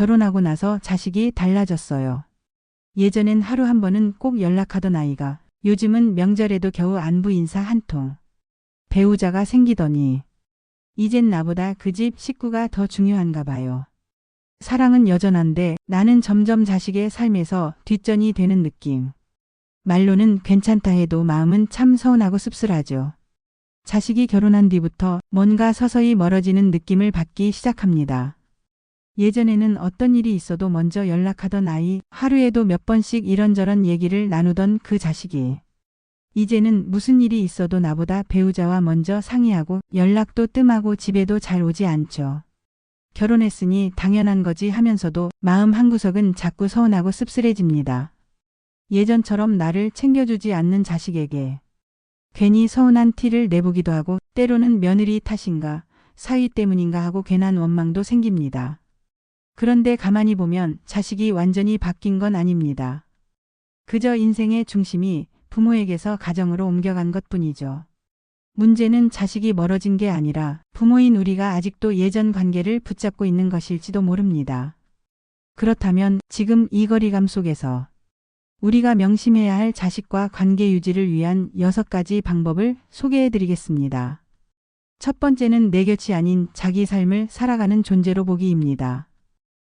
결혼하고 나서 자식이 달라졌어요. 예전엔 하루 한 번은 꼭 연락하던 아이가 요즘은 명절에도 겨우 안부 인사 한 통. 배우자가 생기더니 이젠 나보다 그 집 식구가 더 중요한가 봐요. 사랑은 여전한데 나는 점점 자식의 삶에서 뒷전이 되는 느낌. 말로는 괜찮다 해도 마음은 참 서운하고 씁쓸하죠. 자식이 결혼한 뒤부터 뭔가 서서히 멀어지는 느낌을 받기 시작합니다. 예전에는 어떤 일이 있어도 먼저 연락하던 아이, 하루에도 몇 번씩 이런저런 얘기를 나누던 그 자식이 이제는 무슨 일이 있어도 나보다 배우자와 먼저 상의하고 연락도 뜸하고 집에도 잘 오지 않죠. 결혼했으니 당연한 거지 하면서도 마음 한구석은 자꾸 서운하고 씁쓸해집니다. 예전처럼 나를 챙겨주지 않는 자식에게 괜히 서운한 티를 내보기도 하고 때로는 며느리 탓인가 사위 때문인가 하고 괜한 원망도 생깁니다. 그런데 가만히 보면 자식이 완전히 바뀐 건 아닙니다. 그저 인생의 중심이 부모에게서 가정으로 옮겨간 것뿐이죠. 문제는 자식이 멀어진 게 아니라 부모인 우리가 아직도 예전 관계를 붙잡고 있는 것일지도 모릅니다. 그렇다면 지금 이 거리감 속에서 우리가 명심해야 할 자식과 관계 유지를 위한 6가지 방법을 소개해 드리겠습니다. 첫 번째는 내 곁이 아닌 자기 삶을 살아가는 존재로 보기입니다.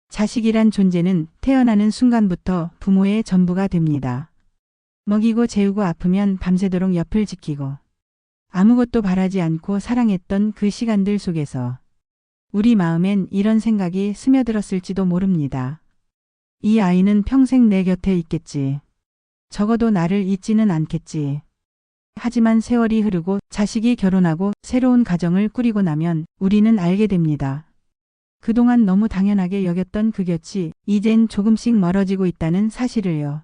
자식이란 존재는 태어나는 순간부터 부모의 전부가 됩니다. 먹이고 재우고 아프면 밤새도록 옆을 지키고 아무것도 바라지 않고 사랑했던 그 시간들 속에서 우리 마음엔 이런 생각이 스며들었을지도 모릅니다. 이 아이는 평생 내 곁에 있겠지. 적어도 나를 잊지는 않겠지. 하지만 세월이 흐르고 자식이 결혼하고 새로운 가정을 꾸리고 나면 우리는 알게 됩니다. 그동안 너무 당연하게 여겼던 그 곁이 이젠 조금씩 멀어지고 있다는 사실을요.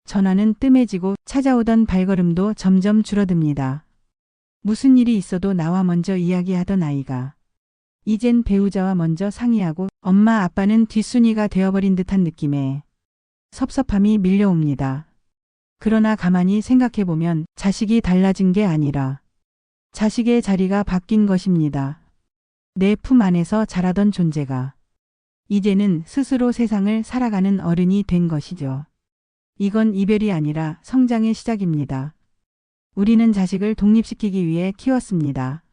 전화는 뜸해지고 찾아오던 발걸음도 점점 줄어듭니다. 무슨 일이 있어도 나와 먼저 이야기하던 아이가 이젠 배우자와 먼저 상의하고 엄마 아빠는 뒷순위가 되어버린 듯한 느낌에 섭섭함이 밀려옵니다. 그러나 가만히 생각해보면 자식이 달라진 게 아니라 자식의 자리가 바뀐 것입니다. 내 품 안에서 자라던 존재가 이제는 스스로 세상을 살아가는 어른이 된 것이죠. 이건 이별이 아니라 성장의 시작입니다. 우리는 자식을 독립시키기 위해 키웠습니다.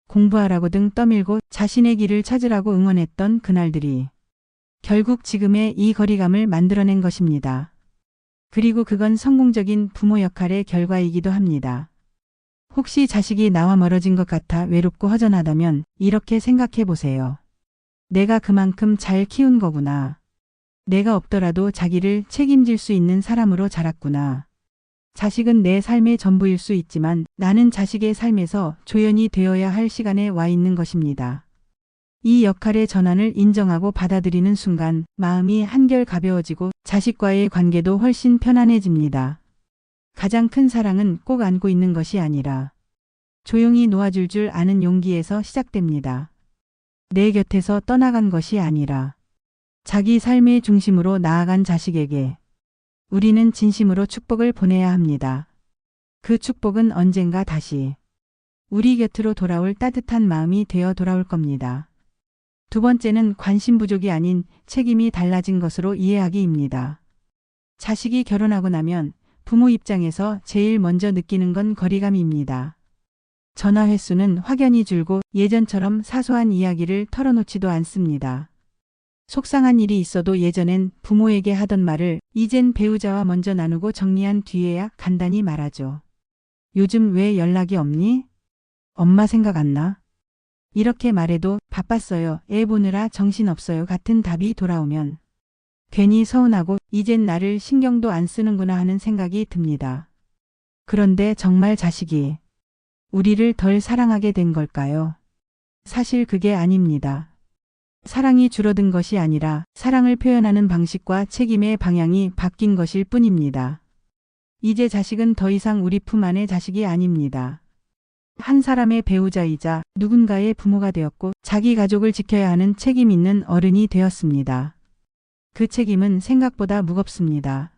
공부하라고 등 떠밀고 자신의 길을 찾으라고 응원했던 그날들이 결국 지금의 이 거리감을 만들어낸 것입니다. 그리고 그건 성공적인 부모 역할의 결과이기도 합니다. 혹시 자식이 나와 멀어진 것 같아 외롭고 허전하다면 이렇게 생각해 보세요. 내가 그만큼 잘 키운 거구나. 내가 없더라도 자기를 책임질 수 있는 사람으로 자랐구나. 자식은 내 삶의 전부일 수 있지만 나는 자식의 삶에서 조연이 되어야 할 시간에 와 있는 것입니다. 이 역할의 전환을 인정하고 받아들이는 순간 마음이 한결 가벼워지고 자식과의 관계도 훨씬 편안해집니다. 가장 큰 사랑은 꼭 안고 있는 것이 아니라 조용히 놓아줄 줄 아는 용기에서 시작됩니다. 내 곁에서 떠나간 것이 아니라 자기 삶의 중심으로 나아간 자식에게 우리는 진심으로 축복을 보내야 합니다. 그 축복은 언젠가 다시 우리 곁으로 돌아올 따뜻한 마음이 되어 돌아올 겁니다. 두 번째는 관심 부족이 아닌 책임이 달라진 것으로 이해하기입니다. 자식이 결혼하고 나면 부모 입장에서 제일 먼저 느끼는 건 거리감입니다. 전화 횟수는 확연히 줄고 예전처럼 사소한 이야기를 털어놓지도 않습니다. 속상한 일이 있어도 예전엔 부모에게 하던 말을 이젠 배우자와 먼저 나누고 정리한 뒤에야 간단히 말하죠. 요즘 왜 연락이 없니? 엄마 생각 안 나? 이렇게 말해도 바빴어요. 애 보느라 정신없어요. 같은 답이 돌아오면 괜히 서운하고 이젠 나를 신경도 안 쓰는구나 하는 생각이 듭니다. 그런데 정말 자식이 우리를 덜 사랑하게 된 걸까요? 사실 그게 아닙니다. 사랑이 줄어든 것이 아니라 사랑을 표현하는 방식과 책임의 방향이 바뀐 것일 뿐입니다. 이제 자식은 더 이상 우리 품 안의 자식이 아닙니다. 한 사람의 배우자이자 누군가의 부모가 되었고 자기 가족을 지켜야 하는 책임 있는 어른이 되었습니다. 그 책임은 생각보다 무겁습니다.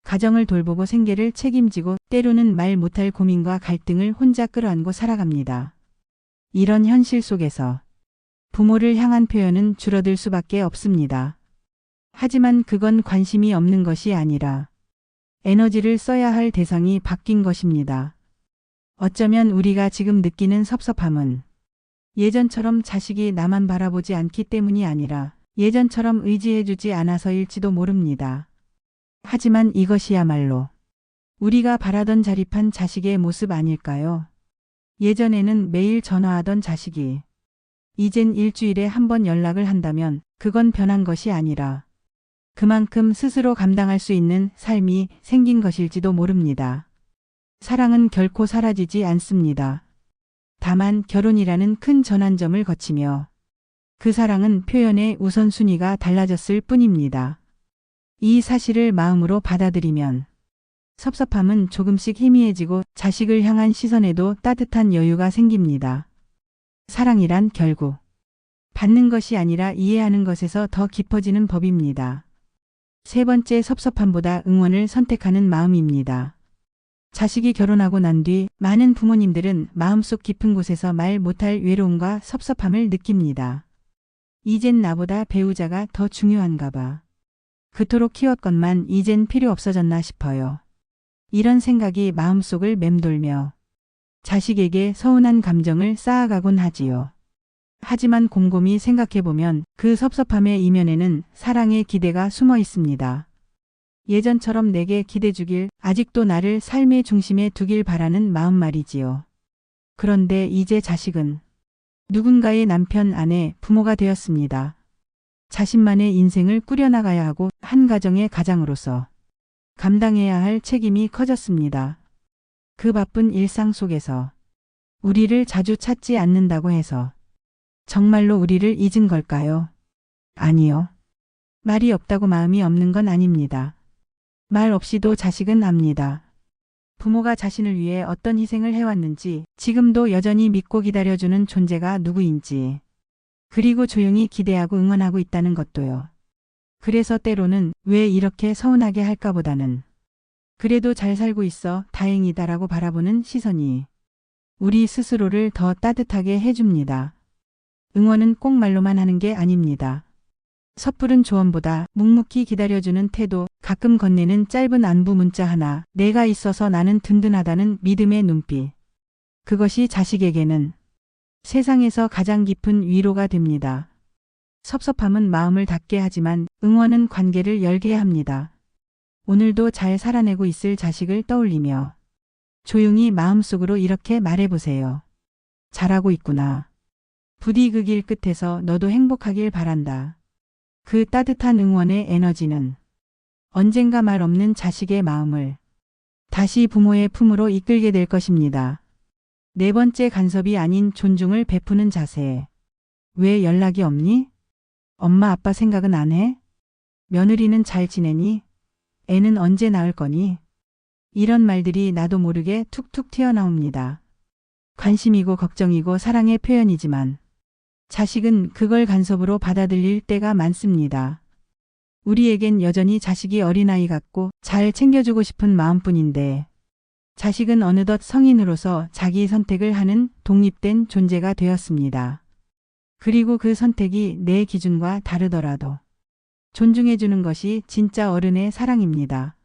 가정을 돌보고 생계를 책임지고 때로는 말 못할 고민과 갈등을 혼자 끌어안고 살아갑니다. 이런 현실 속에서 부모를 향한 표현은 줄어들 수밖에 없습니다. 하지만 그건 관심이 없는 것이 아니라 에너지를 써야 할 대상이 바뀐 것입니다. 어쩌면 우리가 지금 느끼는 섭섭함은 예전처럼 자식이 나만 바라보지 않기 때문이 아니라 예전처럼 의지해주지 않아서일지도 모릅니다. 하지만 이것이야말로 우리가 바라던 자립한 자식의 모습 아닐까요? 예전에는 매일 전화하던 자식이 이젠 일주일에 한 번 연락을 한다면 그건 변한 것이 아니라 그만큼 스스로 감당할 수 있는 삶이 생긴 것일지도 모릅니다. 사랑은 결코 사라지지 않습니다. 다만 결혼이라는 큰 전환점을 거치며 그 사랑은 표현의 우선순위가 달라졌을 뿐입니다. 이 사실을 마음으로 받아들이면 섭섭함은 조금씩 희미해지고 자식을 향한 시선에도 따뜻한 여유가 생깁니다. 사랑이란 결국 받는 것이 아니라 이해하는 것에서 더 깊어지는 법입니다. 세 번째, 섭섭함보다 응원을 선택하는 마음입니다. 자식이 결혼하고 난 뒤 많은 부모님들은 마음속 깊은 곳에서 말 못할 외로움과 섭섭함을 느낍니다. 이젠 나보다 배우자가 더 중요한가 봐. 그토록 키웠건만 이젠 필요 없어졌나 싶어요. 이런 생각이 마음속을 맴돌며 자식에게 서운한 감정을 쌓아가곤 하지요. 하지만 곰곰이 생각해보면 그 섭섭함의 이면에는 사랑의 기대가 숨어 있습니다. 예전처럼 내게 기대주길, 아직도 나를 삶의 중심에 두길 바라는 마음 말이지요. 그런데 이제 자식은 누군가의 남편, 아내, 부모가 되었습니다. 자신만의 인생을 꾸려나가야 하고 한 가정의 가장으로서 감당해야 할 책임이 커졌습니다. 그 바쁜 일상 속에서 우리를 자주 찾지 않는다고 해서 정말로 우리를 잊은 걸까요? 아니요. 말이 없다고 마음이 없는 건 아닙니다. 말 없이도 자식은 압니다. 부모가 자신을 위해 어떤 희생을 해왔는지, 지금도 여전히 믿고 기다려주는 존재가 누구인지, 그리고 조용히 기대하고 응원하고 있다는 것도요. 그래서 때로는 왜 이렇게 서운하게 할까 보다는 그래도 잘 살고 있어 다행이다라고 바라보는 시선이 우리 스스로를 더 따뜻하게 해줍니다. 응원은 꼭 말로만 하는 게 아닙니다. 섣부른 조언보다 묵묵히 기다려주는 태도, 가끔 건네는 짧은 안부 문자 하나, 내가 있어서 나는 든든하다는 믿음의 눈빛. 그것이 자식에게는 세상에서 가장 깊은 위로가 됩니다. 섭섭함은 마음을 닫게 하지만 응원은 관계를 열게 합니다. 오늘도 잘 살아내고 있을 자식을 떠올리며 조용히 마음속으로 이렇게 말해보세요. 잘하고 있구나. 부디 그 길 끝에서 너도 행복하길 바란다. 그 따뜻한 응원의 에너지는 언젠가 말 없는 자식의 마음을 다시 부모의 품으로 이끌게 될 것입니다. 네 번째, 간섭이 아닌 존중을 베푸는 자세. 왜 연락이 없니? 엄마 아빠 생각은 안 해? 며느리는 잘 지내니? 애는 언제 낳을 거니? 이런 말들이 나도 모르게 툭툭 튀어나옵니다. 관심이고 걱정이고 사랑의 표현이지만 자식은 그걸 간섭으로 받아들일 때가 많습니다. 우리에겐 여전히 자식이 어린아이 같고 잘 챙겨주고 싶은 마음뿐인데 자식은 어느덧 성인으로서 자기 선택을 하는 독립된 존재가 되었습니다. 그리고 그 선택이 내 기준과 다르더라도 존중해주는 것이 진짜 어른의 사랑입니다.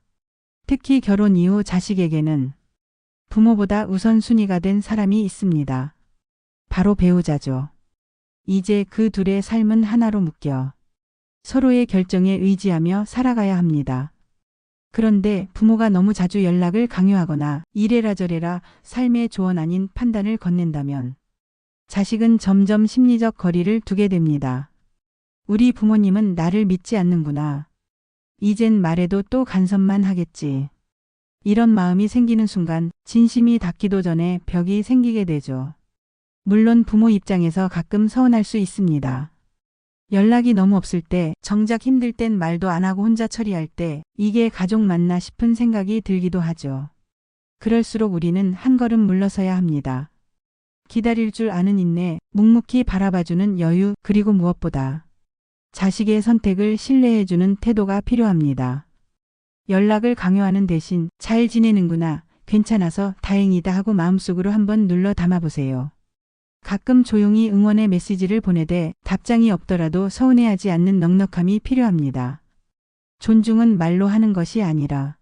특히 결혼 이후 자식에게는 부모보다 우선순위가 된 사람이 있습니다. 바로 배우자죠. 이제 그 둘의 삶은 하나로 묶여 서로의 결정에 의지하며 살아가야 합니다. 그런데 부모가 너무 자주 연락을 강요하거나 이래라 저래라 삶의 조언 아닌 판단을 건넨다면 자식은 점점 심리적 거리를 두게 됩니다. 우리 부모님은 나를 믿지 않는구나. 이젠 말해도 또 간섭만 하겠지. 이런 마음이 생기는 순간 진심이 닿기도 전에 벽이 생기게 되죠. 물론 부모 입장에서 가끔 서운할 수 있습니다. 연락이 너무 없을 때, 정작 힘들 땐 말도 안 하고 혼자 처리할 때 이게 가족 맞나 싶은 생각이 들기도 하죠. 그럴수록 우리는 한 걸음 물러서야 합니다. 기다릴 줄 아는 인내, 묵묵히 바라봐주는 여유, 그리고 무엇보다 자식의 선택을 신뢰해주는 태도가 필요합니다. 연락을 강요하는 대신 잘 지내는구나, 괜찮아서 다행이다 하고 마음속으로 한번 눌러 담아보세요. 가끔 조용히 응원의 메시지를 보내되 답장이 없더라도 서운해하지 않는 넉넉함이 필요합니다. 존중은 말로 하는 것이 아니라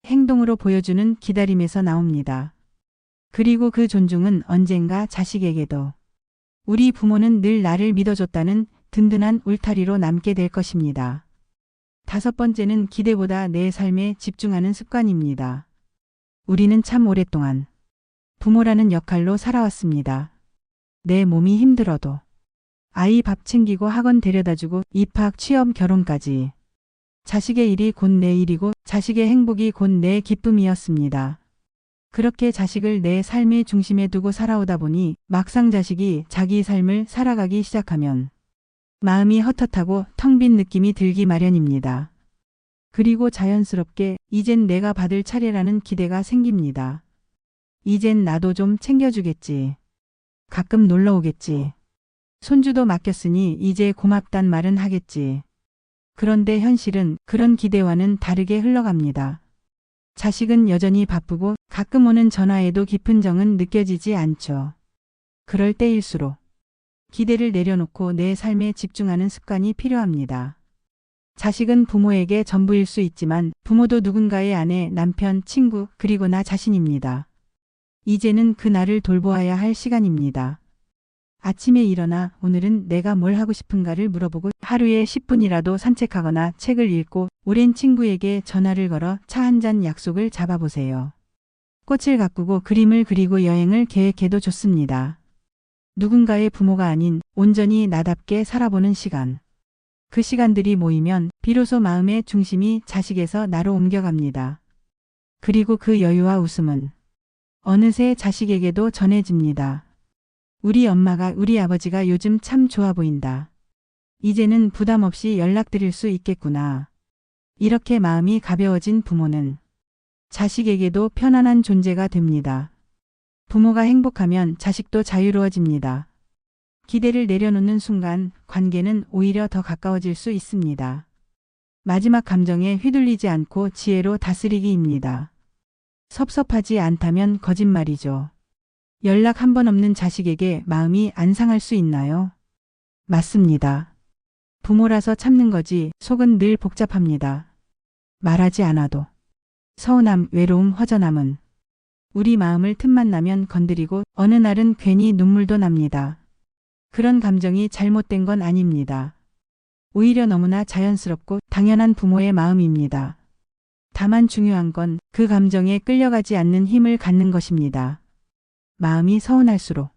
행동으로 보여주는 기다림에서 나옵니다. 그리고 그 존중은 언젠가 자식에게도 우리 부모는 늘 나를 믿어줬다는 든든한 울타리로 남게 될 것입니다. 5번째는 기대보다 내 삶에 집중하는 습관입니다. 우리는 참 오랫동안 부모라는 역할로 살아왔습니다. 내 몸이 힘들어도 아이 밥 챙기고 학원 데려다주고 입학, 취업, 결혼까지 자식의 일이 곧 내 일이고 자식의 행복이 곧 내 기쁨이었습니다. 그렇게 자식을 내 삶의 중심에 두고 살아오다 보니 막상 자식이 자기 삶을 살아가기 시작하면 마음이 헛헛하고 텅 빈 느낌이 들기 마련입니다. 그리고 자연스럽게 이젠 내가 받을 차례라는 기대가 생깁니다. 이젠 나도 좀 챙겨주겠지. 가끔 놀러 오겠지. 손주도 맡겼으니 이제 고맙단 말은 하겠지. 그런데 현실은 그런 기대와는 다르게 흘러갑니다. 자식은 여전히 바쁘고 가끔 오는 전화에도 깊은 정은 느껴지지 않죠. 그럴 때일수록 기대를 내려놓고 내 삶에 집중하는 습관이 필요합니다. 자식은 부모에게 전부일 수 있지만 부모도 누군가의 아내, 남편, 친구, 그리고 나 자신입니다. 이제는 그 나를 돌보아야 할 시간입니다. 아침에 일어나 오늘은 내가 뭘 하고 싶은가를 물어보고 하루에 10분이라도 산책하거나 책을 읽고 오랜 친구에게 전화를 걸어 차 한 잔 약속을 잡아보세요. 꽃을 가꾸고 그림을 그리고 여행을 계획해도 좋습니다. 누군가의 부모가 아닌 온전히 나답게 살아보는 시간. 그 시간들이 모이면 비로소 마음의 중심이 자식에서 나로 옮겨갑니다. 그리고 그 여유와 웃음은 어느새 자식에게도 전해집니다. 우리 엄마가 우리 아버지가 요즘 참 좋아 보인다. 이제는 부담 없이 연락드릴 수 있겠구나. 이렇게 마음이 가벼워진 부모는 자식에게도 편안한 존재가 됩니다. 부모가 행복하면 자식도 자유로워집니다. 기대를 내려놓는 순간 관계는 오히려 더 가까워질 수 있습니다. 마지막 감정에 휘둘리지 않고 지혜로 다스리기입니다. 섭섭하지 않다면 거짓말이죠. 연락 한 번 없는 자식에게 마음이 안 상할 수 있나요? 맞습니다. 부모라서 참는 거지 속은 늘 복잡합니다. 말하지 않아도 서운함, 외로움, 허전함은 우리 마음을 틈만 나면 건드리고 어느 날은 괜히 눈물도 납니다. 그런 감정이 잘못된 건 아닙니다. 오히려 너무나 자연스럽고 당연한 부모의 마음입니다. 다만 중요한 건 그 감정에 끌려가지 않는 힘을 갖는 것입니다. 마음이 서운할수록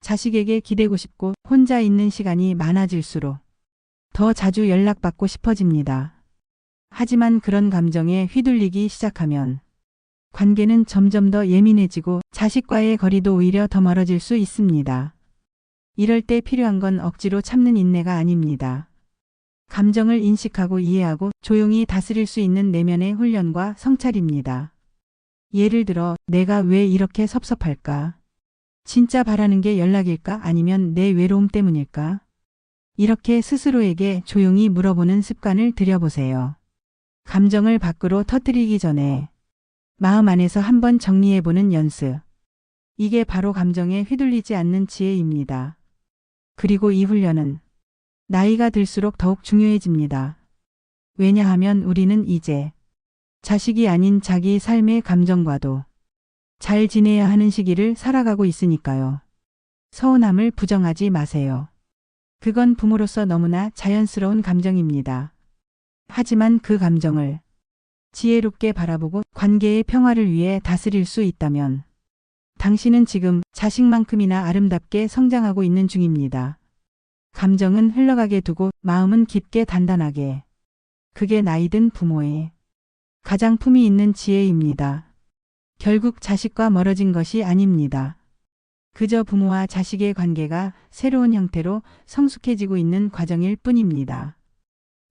자식에게 기대고 싶고 혼자 있는 시간이 많아질수록 더 자주 연락받고 싶어집니다. 하지만 그런 감정에 휘둘리기 시작하면 관계는 점점 더 예민해지고 자식과의 거리도 오히려 더 멀어질 수 있습니다. 이럴 때 필요한 건 억지로 참는 인내가 아닙니다. 감정을 인식하고 이해하고 조용히 다스릴 수 있는 내면의 훈련과 성찰입니다. 예를 들어 내가 왜 이렇게 섭섭할까? 진짜 바라는 게 연락일까? 아니면 내 외로움 때문일까? 이렇게 스스로에게 조용히 물어보는 습관을 들여보세요. 감정을 밖으로 터뜨리기 전에 마음 안에서 한번 정리해보는 연습. 이게 바로 감정에 휘둘리지 않는 지혜입니다. 그리고 이 훈련은 나이가 들수록 더욱 중요해집니다. 왜냐하면 우리는 이제 자식이 아닌 자기 삶의 감정과도 잘 지내야 하는 시기를 살아가고 있으니까요. 서운함을 부정하지 마세요. 그건 부모로서 너무나 자연스러운 감정입니다. 하지만 그 감정을 지혜롭게 바라보고 관계의 평화를 위해 다스릴 수 있다면 당신은 지금 자식만큼이나 아름답게 성장하고 있는 중입니다. 감정은 흘러가게 두고 마음은 깊게 단단하게. 그게 나이든 부모의 가장 품위 있는 지혜입니다. 결국 자식과 멀어진 것이 아닙니다. 그저 부모와 자식의 관계가 새로운 형태로 성숙해지고 있는 과정일 뿐입니다.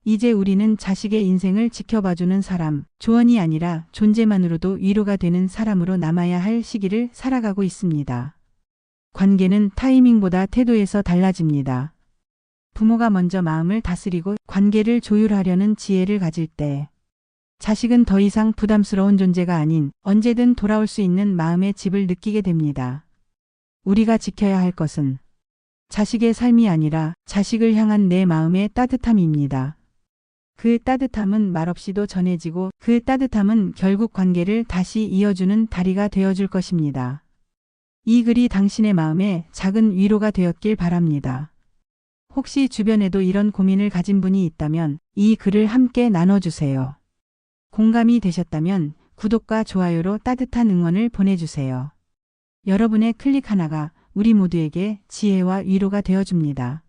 이제 우리는 자식의 인생을 지켜봐주는 사람, 조언이 아니라 존재만으로도 위로가 되는 사람으로 남아야 할 시기를 살아가고 있습니다. 관계는 타이밍보다 태도에서 달라집니다. 부모가 먼저 마음을 다스리고 관계를 조율하려는 지혜를 가질 때 자식은 더 이상 부담스러운 존재가 아닌 언제든 돌아올 수 있는 마음의 집을 느끼게 됩니다. 우리가 지켜야 할 것은 자식의 삶이 아니라 자식을 향한 내 마음의 따뜻함입니다. 그 따뜻함은 말없이도 전해지고 그 따뜻함은 결국 관계를 다시 이어주는 다리가 되어줄 것입니다. 이 글이 당신의 마음에 작은 위로가 되었길 바랍니다. 혹시 주변에도 이런 고민을 가진 분이 있다면 이 글을 함께 나눠주세요. 공감이 되셨다면 구독과 좋아요로 따뜻한 응원을 보내주세요. 여러분의 클릭 하나가 우리 모두에게 지혜와 위로가 되어줍니다.